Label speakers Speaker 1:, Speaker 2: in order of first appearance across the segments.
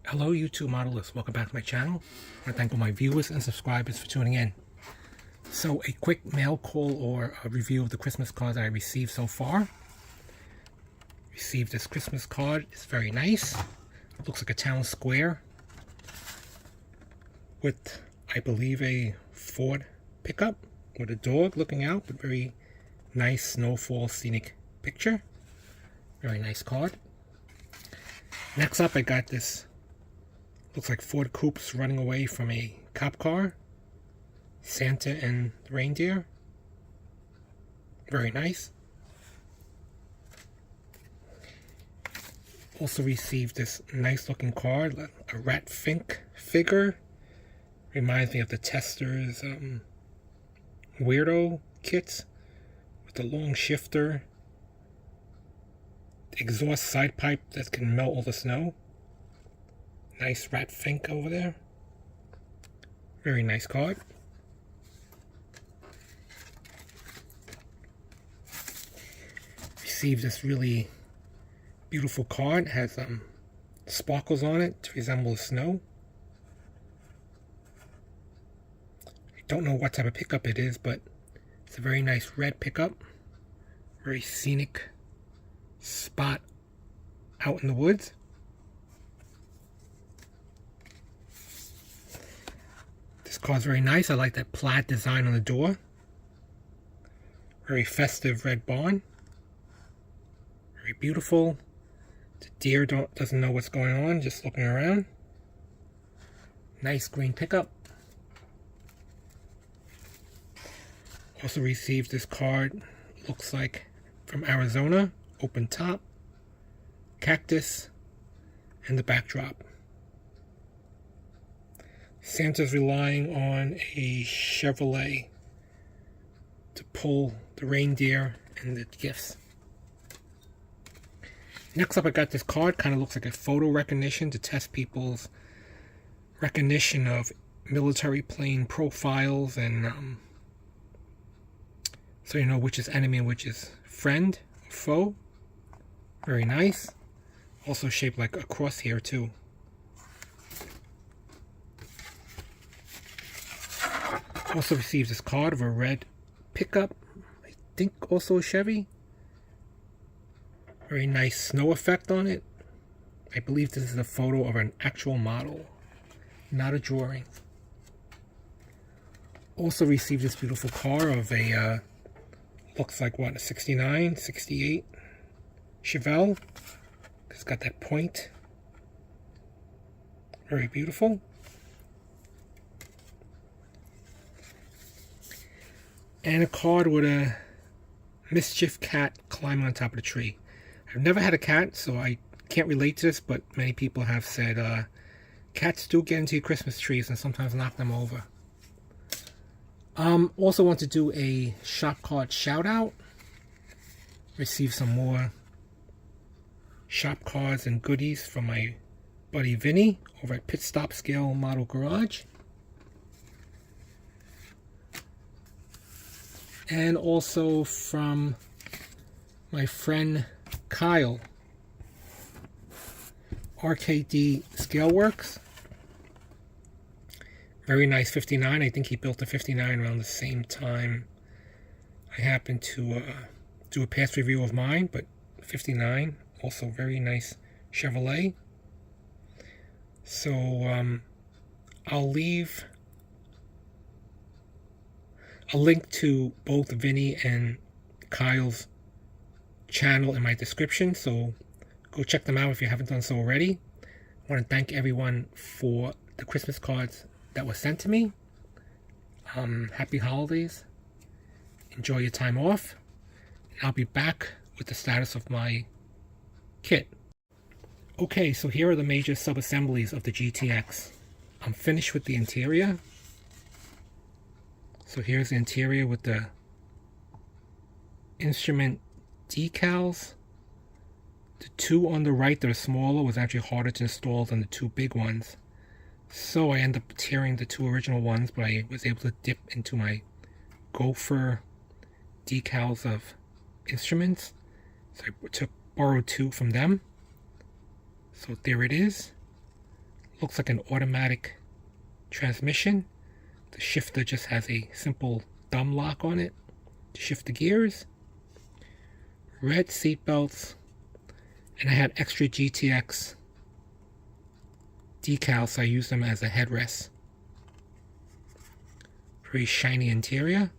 Speaker 1: Hello YouTube modelists, welcome back to my channel. I want to thank all my viewers and subscribers for tuning in. So a quick mail call or a review of the Christmas cards I received so far. Received this Christmas card, it's very nice. It looks like a town square with, I believe, a Ford pickup with a dog looking out, but very nice snowfall scenic picture. Very nice card. Next up I got this, looks like Ford Coupes running away from a cop car. Santa and the reindeer. Very nice. Also received this nice looking card, a Rat Fink figure. Reminds me of the Testors weirdo kits with the long shifter, exhaust side pipe that can melt all the snow. Nice Rat Fink over there. Very nice card. Received this really beautiful card. It has sparkles on it to resemble snow. I don't know what type of pickup it is, but it's a very nice red pickup. Very scenic spot out in the woods. This card's very nice. I like that plaid design on the door. Very festive red barn. Very beautiful. The deer doesn't know what's going on, just looking around. Nice green pickup. Also received this card, looks like from Arizona. Open top, cactus, and the backdrop. Santa's relying on a Chevrolet to pull the reindeer and the gifts. Next up I got this card, kind of looks like a photo recognition to test people's recognition of military plane profiles and so you know which is enemy and which is friend or foe. Very nice. Also shaped like a crosshair too. Also received this card of a red pickup. I think also a Chevy. Very nice snow effect on it. I believe this is a photo of an actual model, not a drawing. Also received this beautiful car of a, looks like what, a 69, 68 Revell. It's got that point. Very beautiful. And a card with a mischief cat climbing on top of the tree. I've never had a cat, so I can't relate to this, but many people have said cats do get into your Christmas trees and sometimes knock them over. Also want to do a shop card shout out. Receive some more shop cards and goodies from my buddy Vinny over at Pit Stop Scale Model Garage. And also from my friend Kyle, RKD Scaleworks. Very nice 59. I think he built a 59 around the same time I happened to do a past review of mine, but 59, also very nice Chevrolet. So I'll leave a link to both Vinny and Kyle's channel in my description, so go check them out if you haven't done so already. I want to thank everyone for the Christmas cards that were sent to me. Happy holidays. Enjoy your time off. I'll be back with the status of my kit. Okay, so here are the major sub-assemblies of the GTX. I'm finished with the interior. So here's the interior with the instrument decals. The two on the right that are smaller was actually harder to install than the two big ones. So I ended up tearing the two original ones, but I was able to dip into my Gopher decals of instruments. So I borrowed two from them. So there it is. looks like an automatic transmission. The shifter just has a simple thumb lock on it to shift the gears. Red seat belts, and I had extra GTX decals, so I used them as a headrest. Very shiny interior.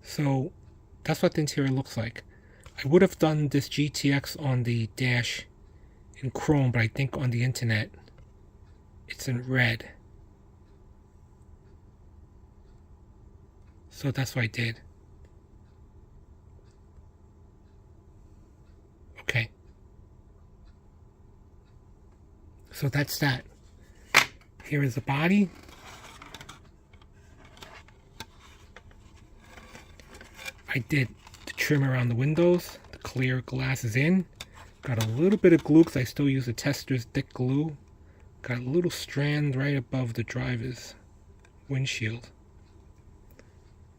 Speaker 1: So that's what the interior looks like. I would have done this GTX on the dash in chrome, but I think on the internet it's in red. So that's what I did. Okay. So that's that. Here is the body. I did the trim around the windows. The clear glass is in. Got a little bit of glue because I still use the Tester's thick glue. Got a little strand right above the driver's windshield.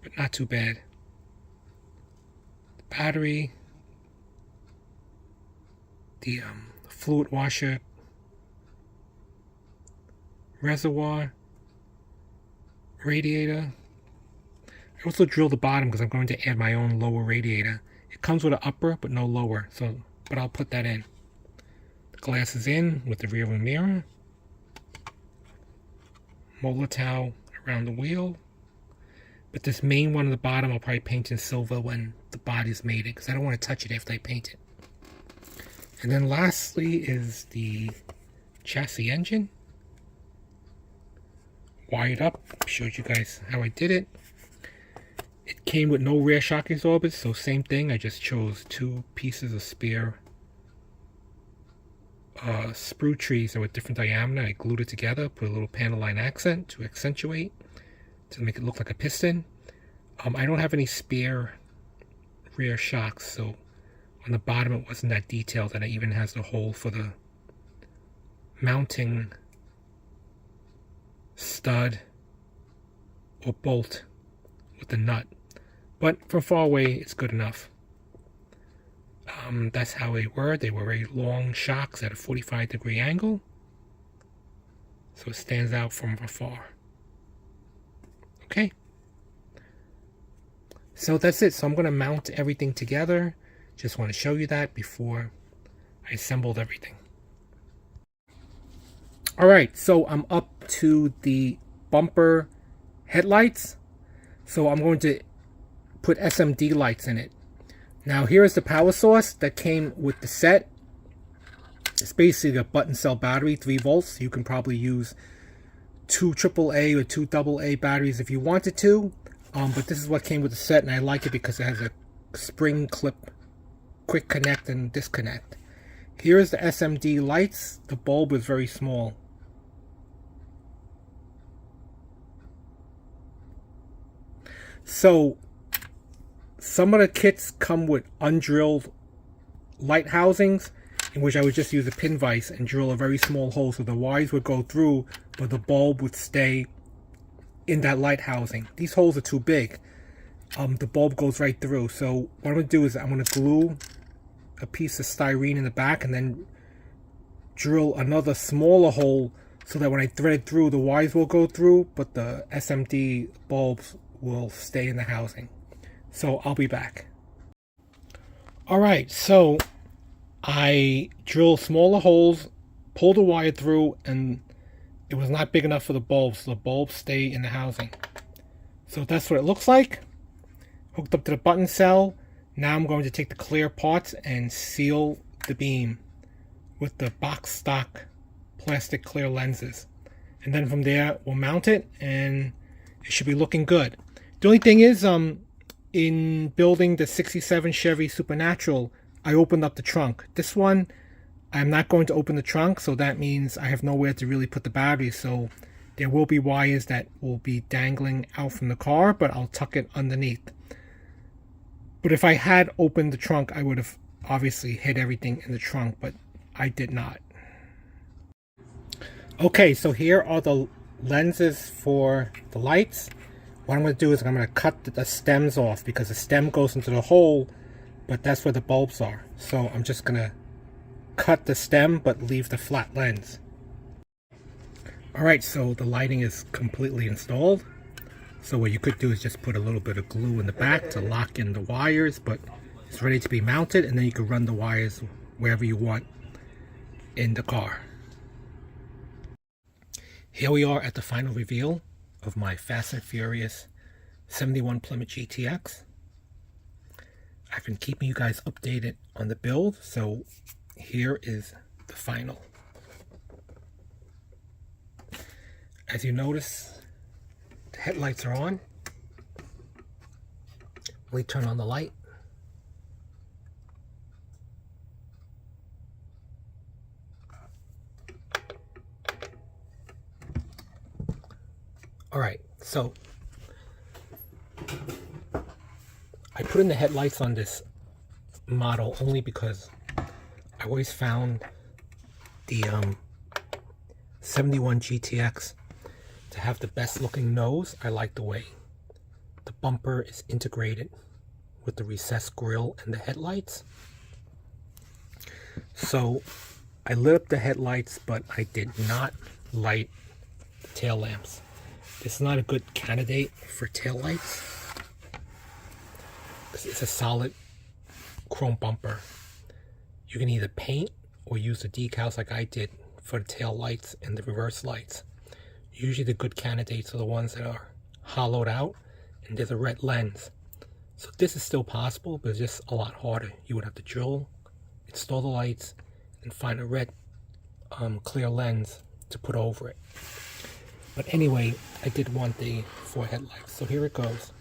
Speaker 1: But not too bad. The battery. The fluid washer. Reservoir. Radiator. I also drilled the bottom because I'm going to add my own lower radiator. It comes with an upper but no lower, but I'll put that in. The glass is in with the rear view mirror. Molar towel around the wheel. But this main one at the bottom I'll probably paint in silver when the body's made it, because I don't want to touch it after I paint it. And then lastly is the chassis engine. Wired up. Showed you guys how I did it. It came with no rear shock absorbers, so same thing. I just chose 2 pieces of spare sprue trees that were different diameter. I glued it together, put a little panel line accent to accentuate, to make it look like a piston. I don't have any spare rear shocks, so on the bottom it wasn't that detailed, and it even has the hole for the mounting stud or bolt with the nut. But from far away, it's good enough. That's how they were. They were very long shocks at a 45-degree angle. So it stands out from afar. Okay. So that's it. So I'm going to mount everything together. Just want to show you that before I assembled everything. Alright, so I'm up to the bumper headlights. So I'm going to put SMD lights in it. Now here is the power source that came with the set. It's basically a button cell battery, 3 volts. You can probably use 2 AAA or 2 AA batteries if you wanted to. But this is what came with the set, and I like it because it has a spring clip, quick connect and disconnect. Here is the SMD lights. The bulb is very small. So some of the kits come with undrilled light housings, in which I would just use a pin vise and drill a very small hole so the wires would go through, but the bulb would stay in that light housing. These holes are too big. The bulb goes right through. So what I'm going to do is I'm going to glue a piece of styrene in the back and then drill another smaller hole so that when I thread it through, the wires will go through, but the SMD bulbs will stay in the housing. So I'll be back. Alright, so I drilled smaller holes, pulled the wire through, and it was not big enough for the bulbs, so the bulbs stay in the housing. So that's what it looks like. Hooked up to the button cell. Now I'm going to take the clear parts and seal the beam with the box stock plastic clear lenses. And then from there we'll mount it and it should be looking good. The only thing is, in building the 67 Chevy Supernatural, I opened up the trunk. This one, I'm not going to open the trunk, so that means I have nowhere to really put the battery, so there will be wires that will be dangling out from the car, but I'll tuck it underneath. But if I had opened the trunk, I would have obviously hid everything in the trunk, but I did not. Okay, so here are the lenses for the lights. What I'm going to do is I'm going to cut the stems off because the stem goes into the hole, but that's where the bulbs are. So I'm just going to cut the stem but leave the flat lens. Alright, so the lighting is completely installed. So what you could do is just put a little bit of glue in the back to lock in the wires, but it's ready to be mounted, and then you can run the wires wherever you want in the car. Here we are at the final reveal of my Fast and Furious 71 Plymouth GTX. I've been keeping you guys updated on the build, so here is the final. As you notice, the headlights are on. Let me turn on the light. Alright, so I put in the headlights on this model only because I always found the 71 GTX to have the best looking nose. I like the way the bumper is integrated with the recessed grille and the headlights. So I lit up the headlights, but I did not light the tail lamps. This is not a good candidate for tail lights because it's a solid chrome bumper. You can either paint or use the decals like I did for the tail lights and the reverse lights. Usually the good candidates are the ones that are hollowed out and there's a red lens. So this is still possible, but it's just a lot harder. You would have to drill, install the lights, and find a red clear lens to put over it. But anyway, I did want the 4 headlights, so here it goes.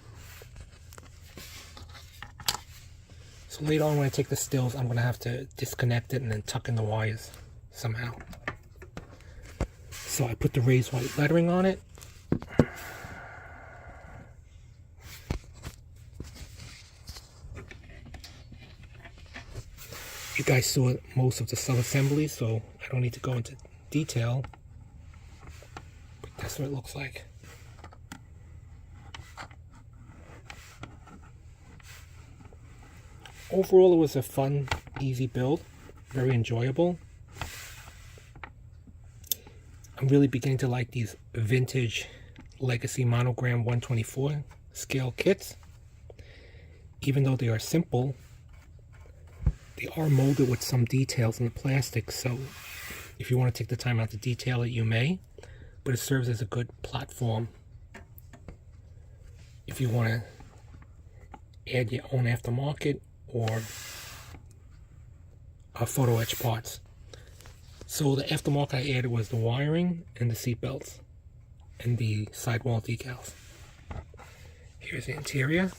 Speaker 1: So later on when I take the stills, I'm going to have to disconnect it and then tuck in the wires somehow. So I put the raised white lettering on it. You guys saw most of the sub-assembly, so I don't need to go into detail. But that's what it looks like. Overall, it was a fun, easy build. Very enjoyable. I'm really beginning to like these vintage Legacy Monogram 124 scale kits. Even though they are simple, they are molded with some details in the plastic, so if you want to take the time out to detail it, you may, but it serves as a good platform if you want to add your own aftermarket or photo etch parts. So the aftermarket I added was the wiring and the seat belts and the sidewall decals. Here's the interior.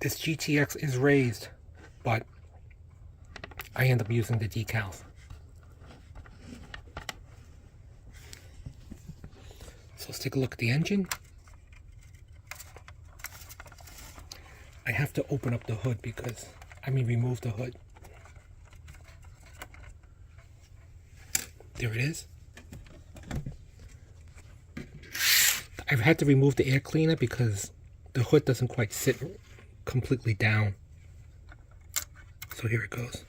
Speaker 1: This GTX is raised, but I end up using the decals. So let's take a look at the engine. I have to open up the hood because, remove the hood. There it is. I've had to remove the air cleaner because the hood doesn't quite sit completely down. So here it goes.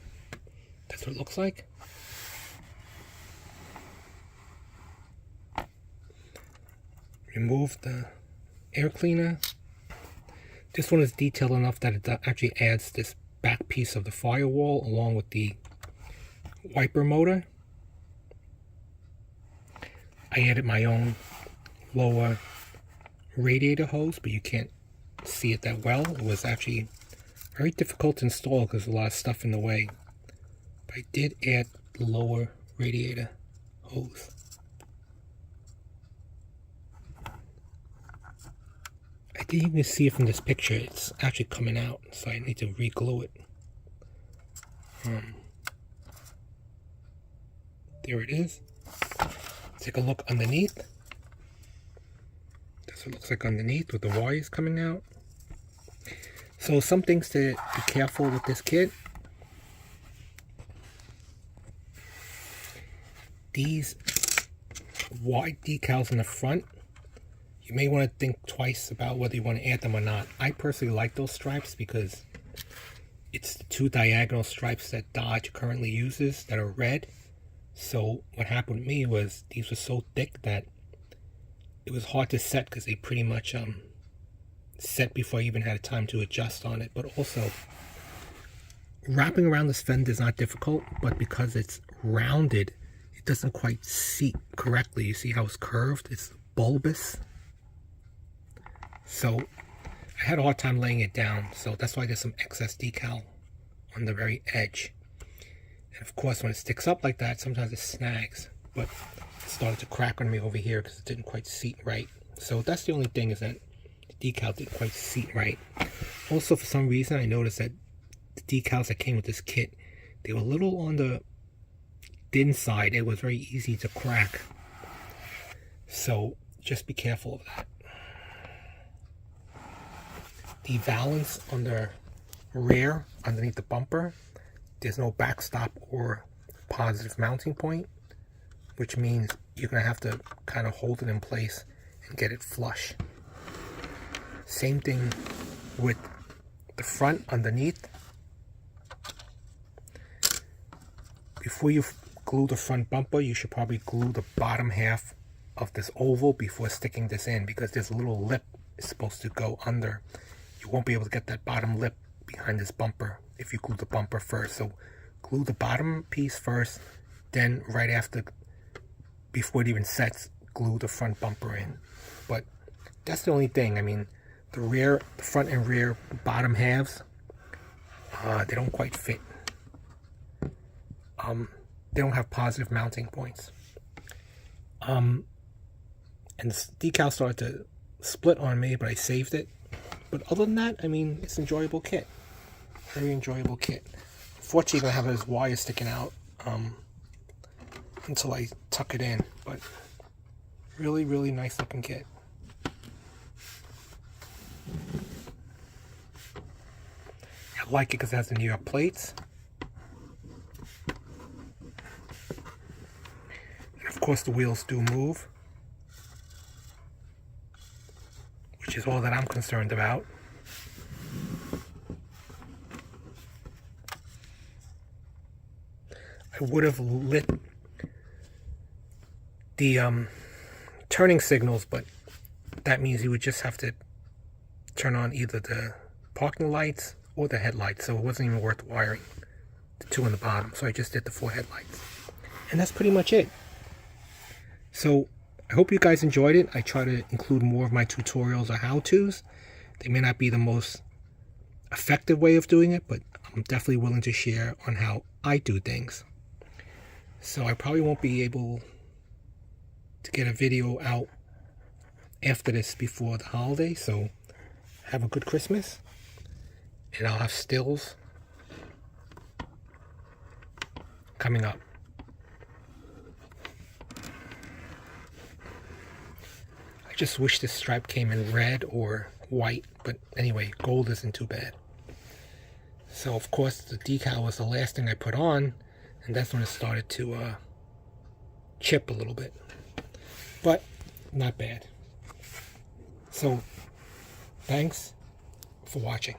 Speaker 1: That's what it looks like. Remove the air cleaner. This one is detailed enough that it actually adds this back piece of the firewall along with the wiper motor. I added my own lower radiator hose, but you can't see it that well. It was actually very difficult to install because there's a lot of stuff in the way. But I did add the lower radiator hose. I didn't even see it from this picture. It's actually coming out, so I need to re-glue it. There it is. Take a look underneath. That's what it looks like underneath with the wires coming out. So some things to be careful with this kit. these white decals in the front, you may want to think twice about whether you want to add them or not. I personally like those stripes because it's the two diagonal stripes that Dodge currently uses that are red. So what happened with me was these were so thick that it was hard to set because they pretty much set before I even had time to adjust on it. But also, wrapping around this fender is not difficult, but because it's rounded, it doesn't quite seat correctly. You see how it's curved? It's bulbous. So I had a hard time laying it down, so that's why there's some excess decal on the very edge. And of course, when it sticks up like that, sometimes it snags, but it started to crack on me over here because it didn't quite seat right. So that's the only thing, is that the decal didn't quite seat right. Also, for some reason, I noticed that the decals that came with this kit, they were a little on the thin side. It was very easy to crack. So just be careful of that. The valance on the rear, underneath the bumper, there's no backstop or positive mounting point, which means you're going to have to kind of hold it in place and get it flush. Same thing with the front underneath. Before you glue the front bumper, you should probably glue the bottom half of this oval before sticking this in, because there's a little lip it's supposed to go under. You won't be able to get that bottom lip behind this bumper if you glue the bumper first. So glue the bottom piece first, then right after, before it even sets, glue the front bumper in. But that's the only thing. I mean, the front and rear bottom halves, they don't quite fit. They don't have positive mounting points. And the decal started to split on me, but I saved it. But other than that, I mean, it's an enjoyable kit. Very enjoyable kit. Unfortunately, I have those wires sticking out until I tuck it in. But really, really nice looking kit. I like it because it has the New York plates. And of course, the wheels do move, which is all that I'm concerned about. I would have lit the turning signals, but that means you would just have to turn on either the parking lights or the headlights, so it wasn't even worth wiring the two on the bottom. So I just did the 4 headlights, and that's pretty much it. So I hope you guys enjoyed it. I try to include more of my tutorials or how-tos. They may not be the most effective way of doing it, but I'm definitely willing to share on how I do things. So I probably won't be able to get a video out after this before the holiday. So have a good Christmas, and I'll have stills coming up. I just wish this stripe came in red or white, but anyway, gold isn't too bad. So of course the decal was the last thing I put on, and that's when it started to chip a little bit, but not bad. So thanks for watching.